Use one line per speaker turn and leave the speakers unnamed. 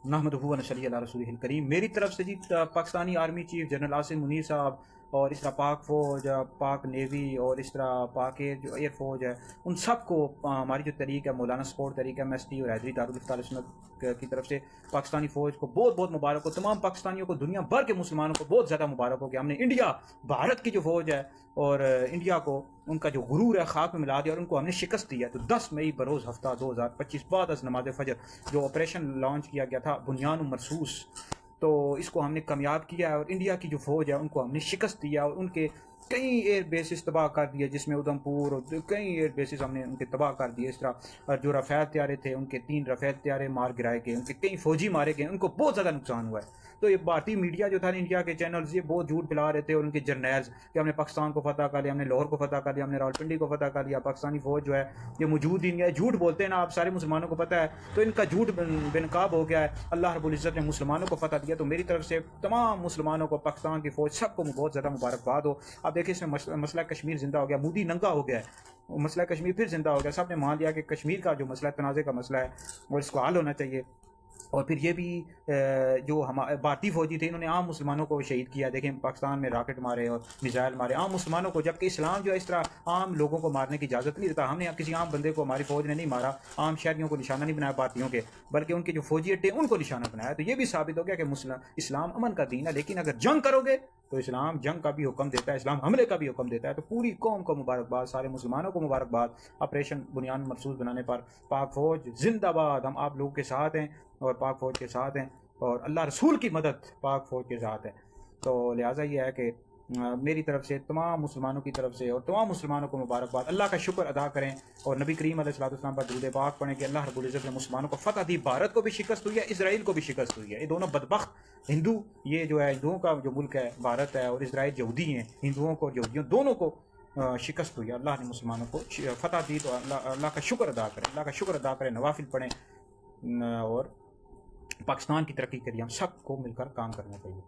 نحمدہ و نصلی علی رسولہ الکریم. میری طرف سے جی Pakistani army chief general Asim Munir صاحب اور اس طرح پاک فوج، پاک نیوی اور اس طرح پاک جو ایئر فوج ہے، ان سب کو ہماری جو تحریک ہے مولانا سپورٹ تحریک ایم ایس ٹی اور حیدری دارالفتہ اہل سنت کی طرف سے پاکستانی فوج کو بہت بہت مبارک ہو. تمام پاکستانیوں کو، دنیا بھر کے مسلمانوں کو بہت زیادہ مبارک ہو کہ ہم نے انڈیا، بھارت کی جو فوج ہے اور انڈیا کو ان کا جو غرور ہے خاک میں ملا دیا اور ان کو ہم نے شکست دی ہے. تو 10 مئی بروز ہفتہ 2025 بعد از نماز فجر جو آپریشن لانچ کیا گیا تھا بنیان مرصوص، تو اس کو ہم نے کامیاب کیا ہے اور انڈیا کی جو فوج ہے ان کو ہم نے شکست دیا اور ان کے کئی ایئر بیسز تباہ کر دیے، جس میں ادھم پور اور کئی ایئر بیسز ہم نے ان کے تباہ کر دیے. اس طرح جو رفیل طیارے تھے ان کے 3 رفیل طیارے مار گرائے گئے، ان کے کئی فوجی مارے گئے، ان کو بہت زیادہ نقصان ہوا ہے. تو یہ بھارتی میڈیا جو تھا انڈیا کے چینلز یہ بہت جھوٹ پھیلا رہے تھے اور ان کے جرنیلز کہ ہم نے پاکستان کو فتح کر لیا، ہم نے لاہور کو فتح کر لیا، ہم نے راولپنڈی کو فتح کر لیا، پاکستانی فوج جو ہے یہ موجود ہی نہیں ہے. جھوٹ بولتے ہیں نا آپ، سارے مسلمانوں کو پتہ ہے. تو ان کا جھوٹ بے نقاب ہو گیا ہے. اللہ رب العزت نے مسلمانوں کو فتح دیا. تو میری طرف سے تمام مسلمانوں کو، پاکستان کی فوج سب کو بہت زیادہ مبارکباد ہو. آپ دیکھیں اس میں مسئلہ کشمیر زندہ ہو گیا، مودی ننگا ہو گیا ہے، مسئلہ کشمیر پھر زندہ ہو گیا. سب نے مان لیا کہ کشمیر کا جو مسئلہ تنازع کا مسئلہ ہے اور اس کو حل ہونا چاہیے. اور پھر یہ بھی جو ہمارے بھارتی فوجی تھے انہوں نے عام مسلمانوں کو شہید کیا. دیکھیں پاکستان میں راکٹ مارے اور میزائل مارے عام مسلمانوں کو، جبکہ اسلام جو ہے اس طرح عام لوگوں کو مارنے کی اجازت نہیں دیتا. ہم نے کسی عام بندے کو ہماری فوج نے نہیں مارا، عام شہریوں کو نشانہ نہیں بنایا بھارتیوں کے، بلکہ ان کے جو فوجی اڈے ان کو نشانہ بنایا. تو یہ بھی ثابت ہو گیا کہ اسلام امن کا دین ہے. لیکن اگر جنگ کرو گے تو اسلام جنگ کا بھی حکم دیتا ہے، اسلام حملے کا بھی حکم دیتا ہے. تو پوری قوم کو مبارکباد، سارے مسلمانوں کو مبارکباد آپریشن بنیان مرصوص بنانے پر. پاک فوج زندہ باد. ہم آپ لوگوں کے ساتھ ہیں اور پاک فوج کے ساتھ ہیں اور اللہ رسول کی مدد پاک فوج کے ساتھ ہے. تو لہٰذا یہ ہے کہ میری طرف سے تمام مسلمانوں کی طرف سے اور تمام مسلمانوں کو مبارکباد. اللہ کا شکر ادا کریں اور نبی کریم علیہ الصلوۃ والسلام پر درود پاک پڑھیں کہ اللہ رب العزت نے مسلمانوں کو فتح دی. بھارت کو بھی شکست ہوئی ہے، اسرائیل کو بھی شکست ہوئی ہے. یہ دونوں بدبخت ہندو، یہ جو ہے ہندوؤں کا جو ملک ہے بھارت ہے اور اسرائیل یہودی ہیں، ہندوؤں کو یہودیوں دونوں کو شکست ہوئی ہے. اللہ نے مسلمانوں کو فتح دی. تو اللہ کا شکر ادا کریں، اللہ کا شکر ادا کریں، نوافل پڑھیں اور پاکستان کی ترقی کے لیے ہم سب کو مل کر کام کرنا چاہیے.